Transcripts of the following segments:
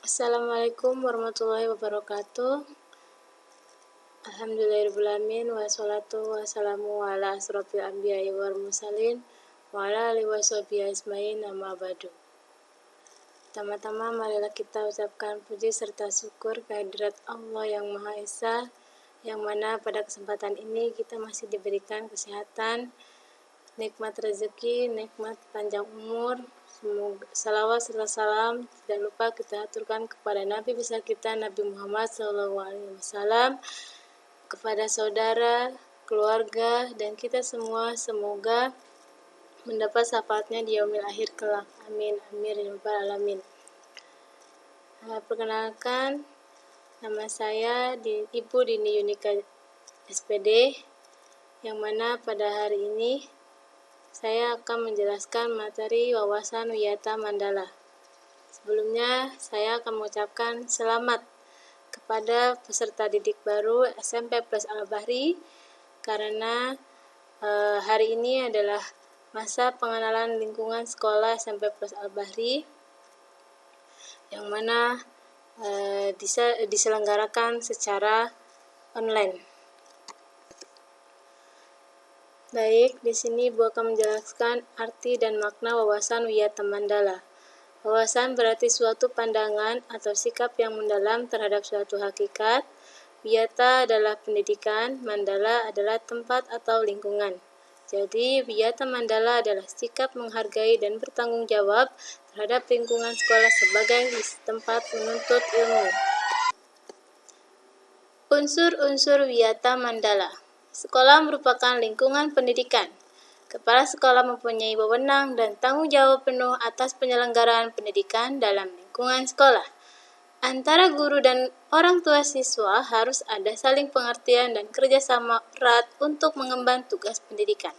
Assalamualaikum warahmatullahi wabarakatuh. Alhamdulillahirrahmanirrahim. Wassalatu wassalamu ala asrofil anbiya'i wal mursalin wa ala alihi washabihi ajmain, amma ba'du. Pertama-tama marilah kita ucapkan puji serta syukur kehadirat Allah yang Maha Esa, yang mana pada kesempatan ini kita masih diberikan kesehatan, nikmat rezeki, nikmat panjang umur. Semoga salawat serta salam tidak lupa kita aturkan kepada Nabi besar kita Nabi Muhammad SAW, kepada saudara, keluarga, dan kita semua, semoga mendapat syafaatnya di yaumil akhir kelak. Amin, amin, ya rabbal alamin. Perkenalkan, nama saya Ibu Dini Yunika SPD, yang mana pada hari ini saya akan menjelaskan materi wawasan Wiyata Mandala. Sebelumnya, saya akan mengucapkan selamat kepada peserta didik baru SMP Plus Al-Bahri, karena hari ini adalah masa pengenalan lingkungan sekolah SMP Plus Al-Bahri, yang mana diselenggarakan secara online. Baik, di sini Ibu akan menjelaskan arti dan makna wawasan Wiyata Mandala. Wawasan berarti suatu pandangan atau sikap yang mendalam terhadap suatu hakikat. Wiyata adalah pendidikan, Mandala adalah tempat atau lingkungan. Jadi, Wiyata Mandala adalah sikap menghargai dan bertanggung jawab terhadap lingkungan sekolah sebagai tempat menuntut ilmu. Unsur-unsur Wiyata Mandala. Sekolah merupakan lingkungan pendidikan. Kepala sekolah mempunyai wewenang dan tanggung jawab penuh atas penyelenggaraan pendidikan dalam lingkungan sekolah. Antara guru dan orang tua siswa harus ada saling pengertian dan kerjasama erat untuk mengemban tugas pendidikan.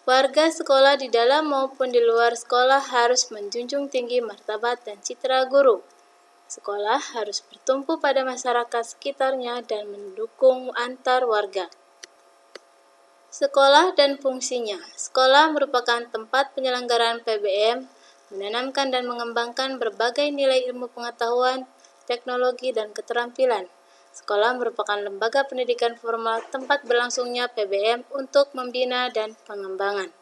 Warga sekolah di dalam maupun di luar sekolah harus menjunjung tinggi martabat dan citra guru. Sekolah harus bertumpu pada masyarakat sekitarnya dan mendukung antar warga. Sekolah dan fungsinya. Sekolah merupakan tempat penyelenggaraan PBM, menanamkan dan mengembangkan berbagai nilai ilmu pengetahuan, teknologi, dan keterampilan. Sekolah merupakan lembaga pendidikan formal tempat berlangsungnya PBM untuk membina dan pengembangan.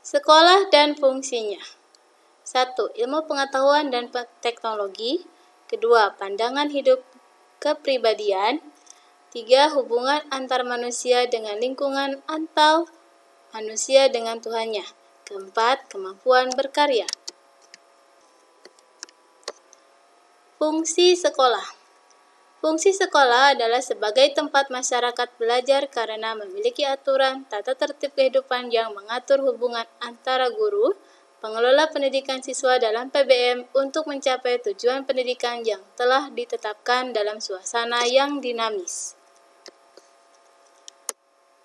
Sekolah dan fungsinya. 1. Ilmu pengetahuan dan teknologi. 2. Pandangan hidup kepribadian. 3. Hubungan antar manusia dengan lingkungan atau manusia dengan Tuhannya. 4. Kemampuan berkarya. Fungsi sekolah. Fungsi sekolah adalah sebagai tempat masyarakat belajar karena memiliki aturan tata tertib kehidupan yang mengatur hubungan antara guru, pengelola pendidikan siswa dalam PBM untuk mencapai tujuan pendidikan yang telah ditetapkan dalam suasana yang dinamis.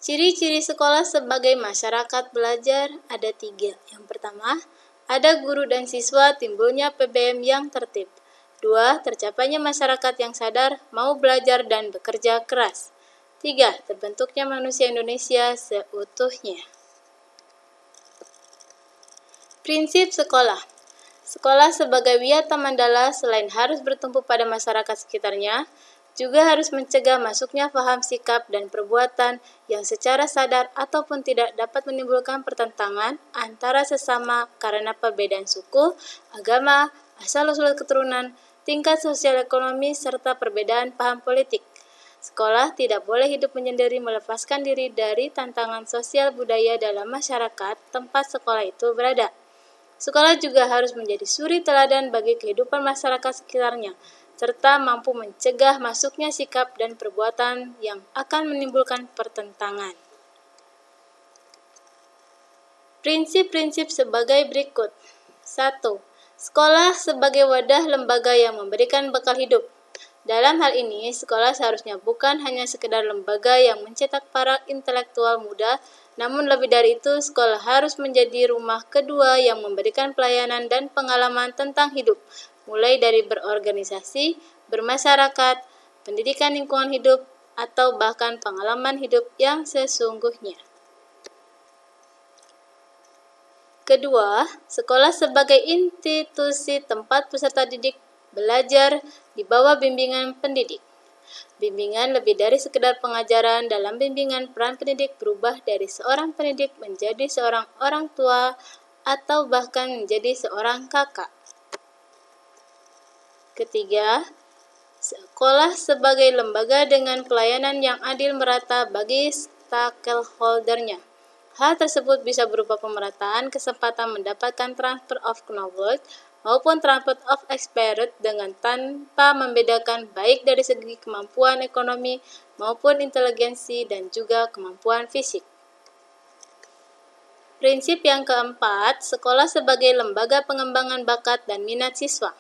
Ciri-ciri sekolah sebagai masyarakat belajar ada 3. Yang pertama, ada guru dan siswa, timbulnya PBM yang tertib. 2. Tercapainya masyarakat yang sadar, mau belajar dan bekerja keras. 3. Terbentuknya manusia Indonesia seutuhnya. Prinsip sekolah. Sekolah sebagai Wiyata Mandala selain harus bertumpu pada masyarakat sekitarnya, juga harus mencegah masuknya paham sikap dan perbuatan yang secara sadar ataupun tidak dapat menimbulkan pertentangan antara sesama karena perbedaan suku, agama, asal-usul keturunan, tingkat sosial ekonomi, serta perbedaan paham politik. Sekolah tidak boleh hidup menyendiri melepaskan diri dari tantangan sosial budaya dalam masyarakat tempat sekolah itu berada. Sekolah juga harus menjadi suri teladan bagi kehidupan masyarakat sekitarnya, serta mampu mencegah masuknya sikap dan perbuatan yang akan menimbulkan pertentangan. Prinsip-prinsip sebagai berikut. 1. Sekolah sebagai wadah lembaga yang memberikan bekal hidup. Dalam hal ini, sekolah seharusnya bukan hanya sekedar lembaga yang mencetak para intelektual muda, namun lebih dari itu, sekolah harus menjadi rumah kedua yang memberikan pelayanan dan pengalaman tentang hidup, mulai dari berorganisasi, bermasyarakat, pendidikan lingkungan hidup, atau bahkan pengalaman hidup yang sesungguhnya. Kedua, sekolah sebagai institusi tempat peserta didik belajar di bawah bimbingan pendidik. Bimbingan lebih dari sekedar pengajaran. Dalam bimbingan, peran pendidik berubah dari seorang pendidik menjadi seorang orang tua atau bahkan menjadi seorang kakak. Ketiga, sekolah sebagai lembaga dengan pelayanan yang adil merata bagi stakeholder-nya. Hal tersebut bisa berupa pemerataan kesempatan mendapatkan transfer of knowledge maupun transfer of experience dengan tanpa membedakan baik dari segi kemampuan ekonomi maupun inteligensi dan juga kemampuan fisik. Prinsip yang keempat, sekolah sebagai lembaga pengembangan bakat dan minat siswa.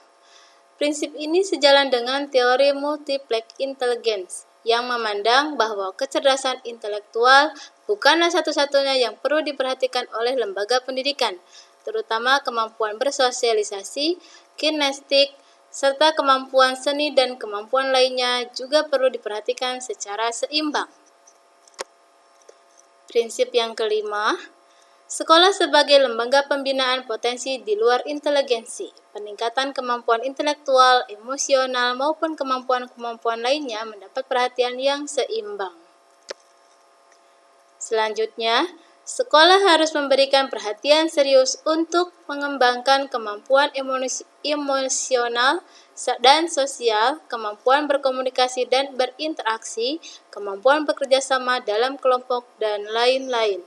Prinsip ini sejalan dengan teori multiplex intelligence yang memandang bahwa kecerdasan intelektual bukanlah satu-satunya yang perlu diperhatikan oleh lembaga pendidikan, terutama kemampuan bersosialisasi, kinestik, serta kemampuan seni dan kemampuan lainnya juga perlu diperhatikan secara seimbang. Prinsip yang kelima, sekolah sebagai lembaga pembinaan potensi di luar inteligensi, peningkatan kemampuan intelektual, emosional, maupun kemampuan-kemampuan lainnya mendapat perhatian yang seimbang. Selanjutnya, sekolah harus memberikan perhatian serius untuk mengembangkan kemampuan emosional dan sosial, kemampuan berkomunikasi dan berinteraksi, kemampuan bekerja sama dalam kelompok, dan lain-lain.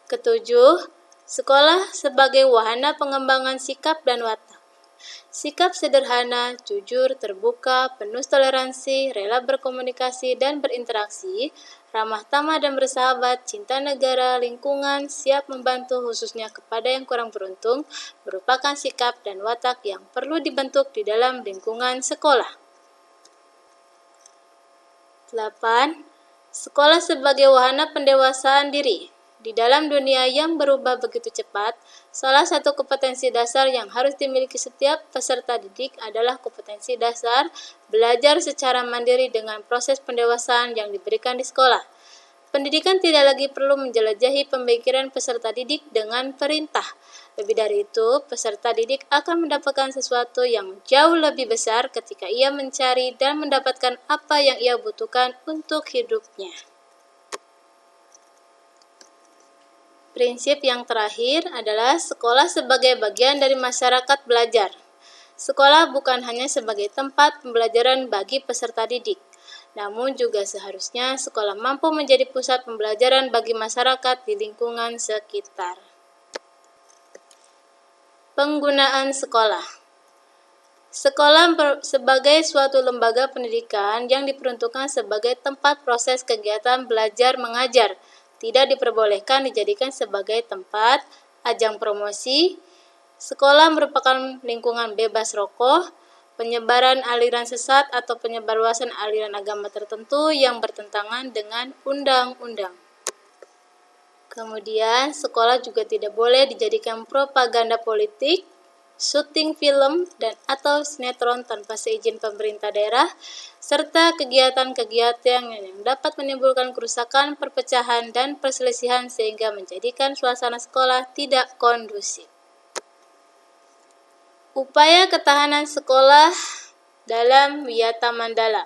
Ketujuh, sekolah sebagai wahana pengembangan sikap dan watak. Sikap sederhana, jujur, terbuka, penuh toleransi, rela berkomunikasi dan berinteraksi, ramah tamah dan bersahabat, cinta negara, lingkungan, siap membantu khususnya kepada yang kurang beruntung, merupakan sikap dan watak yang perlu dibentuk di dalam lingkungan sekolah. 8. Sekolah sebagai wahana pendewasaan diri. Di dalam dunia yang berubah begitu cepat, salah satu kompetensi dasar yang harus dimiliki setiap peserta didik adalah kompetensi dasar belajar secara mandiri dengan proses pendewasaan yang diberikan di sekolah. Pendidikan tidak lagi perlu menjelajahi pemikiran peserta didik dengan perintah. Lebih dari itu, peserta didik akan mendapatkan sesuatu yang jauh lebih besar ketika ia mencari dan mendapatkan apa yang ia butuhkan untuk hidupnya. Prinsip yang terakhir adalah sekolah sebagai bagian dari masyarakat belajar. Sekolah bukan hanya sebagai tempat pembelajaran bagi peserta didik, namun juga seharusnya sekolah mampu menjadi pusat pembelajaran bagi masyarakat di lingkungan sekitar. Penggunaan sekolah. Sekolah sebagai suatu lembaga pendidikan yang diperuntukkan sebagai tempat proses kegiatan belajar mengajar, tidak diperbolehkan dijadikan sebagai tempat ajang promosi. Sekolah merupakan lingkungan bebas rokok, penyebaran aliran sesat atau penyebarluasan aliran agama tertentu yang bertentangan dengan undang-undang. Kemudian, sekolah juga tidak boleh dijadikan propaganda politik, syuting film dan atau sinetron tanpa seizin pemerintah daerah, serta kegiatan-kegiatan yang dapat menimbulkan kerusakan, perpecahan, dan perselisihan sehingga menjadikan suasana sekolah tidak kondusif. Upaya ketahanan sekolah dalam Wiyata Mandala.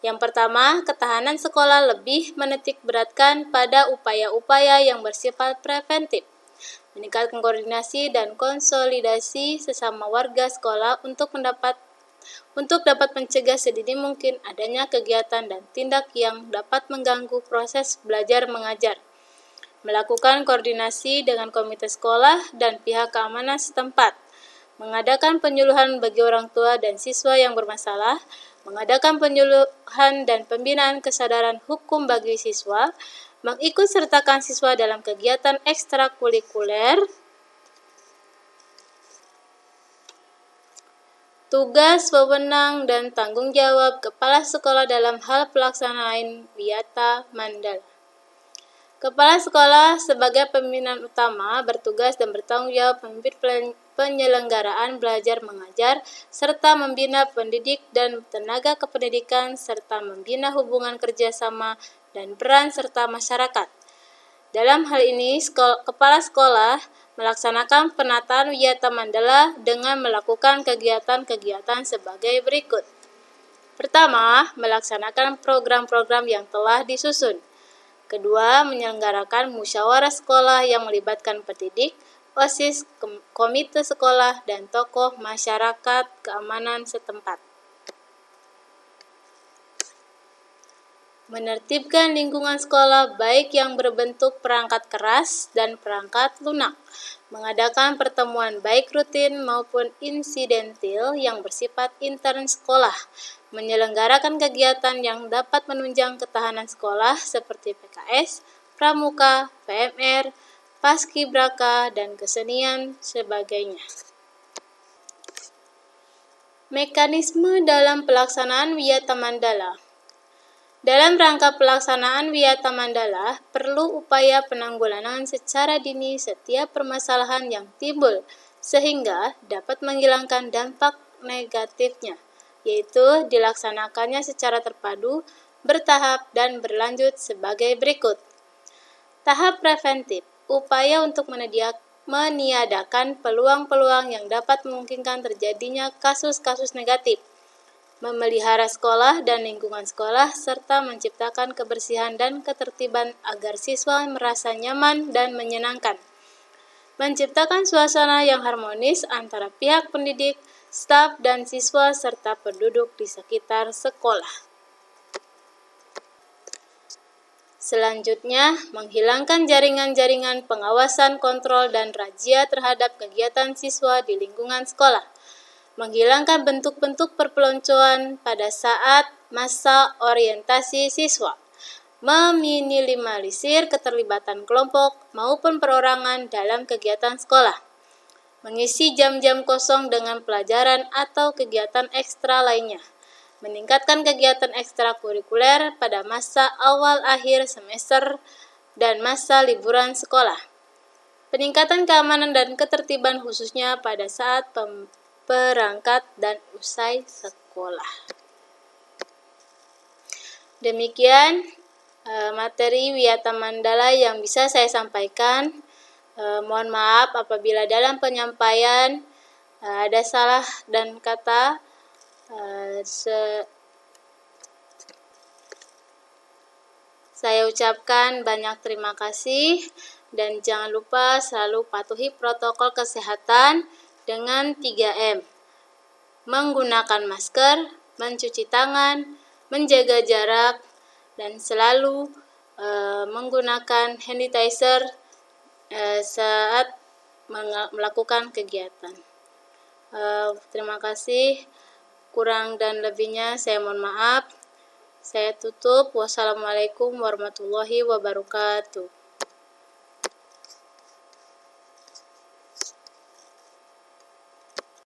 Yang pertama, ketahanan sekolah lebih menitik beratkan pada upaya-upaya yang bersifat preventif, meningkatkan koordinasi dan konsolidasi sesama warga sekolah untuk dapat mencegah sedini mungkin adanya kegiatan dan tindak yang dapat mengganggu proses belajar mengajar, melakukan koordinasi dengan komite sekolah dan pihak keamanan setempat, mengadakan penyuluhan bagi orang tua dan siswa yang bermasalah, mengadakan penyuluhan dan pembinaan kesadaran hukum bagi siswa, mengikut sertakan siswa dalam kegiatan ekstrakurikuler, tugas, wewenang, dan tanggung jawab kepala sekolah dalam hal pelaksanaan Wiyata Mandala. Kepala sekolah sebagai pimpinan utama bertugas dan bertanggung jawab memimpin penyelenggaraan belajar mengajar, serta membina pendidik dan tenaga kependidikan, serta membina hubungan kerjasama dan peran serta masyarakat. Dalam hal ini, kepala sekolah melaksanakan penataan Wiyata Mandala dengan melakukan kegiatan-kegiatan sebagai berikut. Pertama, melaksanakan program-program yang telah disusun. Kedua, menyelenggarakan musyawarah sekolah yang melibatkan pendidik, OSIS, komite sekolah, dan tokoh masyarakat keamanan setempat. Menertibkan lingkungan sekolah baik yang berbentuk perangkat keras dan perangkat lunak. Mengadakan pertemuan baik rutin maupun insidentil yang bersifat intern sekolah. Menyelenggarakan kegiatan yang dapat menunjang ketahanan sekolah seperti PKS, pramuka, PMR, paskibraka, dan kesenian sebagainya. Mekanisme dalam pelaksanaan Wiyata Mandala. Dalam rangka pelaksanaan Wiyata Mandala, perlu upaya penanggulangan secara dini setiap permasalahan yang timbul, sehingga dapat menghilangkan dampak negatifnya, yaitu dilaksanakannya secara terpadu, bertahap, dan berlanjut sebagai berikut. Tahap preventif, upaya untuk meniadakan peluang-peluang yang dapat memungkinkan terjadinya kasus-kasus negatif, memelihara sekolah dan lingkungan sekolah, serta menciptakan kebersihan dan ketertiban agar siswa merasa nyaman dan menyenangkan. Menciptakan suasana yang harmonis antara pihak pendidik, staf, dan siswa, serta penduduk di sekitar sekolah. Selanjutnya, menghilangkan jaringan-jaringan pengawasan, kontrol, dan razia terhadap kegiatan siswa di lingkungan sekolah. Menghilangkan bentuk-bentuk perpeloncoan pada saat masa orientasi siswa, meminimalisir keterlibatan kelompok maupun perorangan dalam kegiatan sekolah, mengisi jam-jam kosong dengan pelajaran atau kegiatan ekstra lainnya, meningkatkan kegiatan ekstrakurikuler pada masa awal akhir semester dan masa liburan sekolah, peningkatan keamanan dan ketertiban khususnya pada saat perangkat dan usai sekolah. Demikian materi Wiyata Mandala yang bisa saya sampaikan. Mohon maaf apabila dalam penyampaian ada salah dan kata. Saya ucapkan banyak terima kasih dan jangan lupa selalu patuhi protokol kesehatan dengan 3M, menggunakan masker, mencuci tangan, menjaga jarak, dan selalu menggunakan hand sanitizer saat melakukan kegiatan. Terima kasih, kurang dan lebihnya saya mohon maaf. Saya tutup. Wassalamualaikum warahmatullahi wabarakatuh.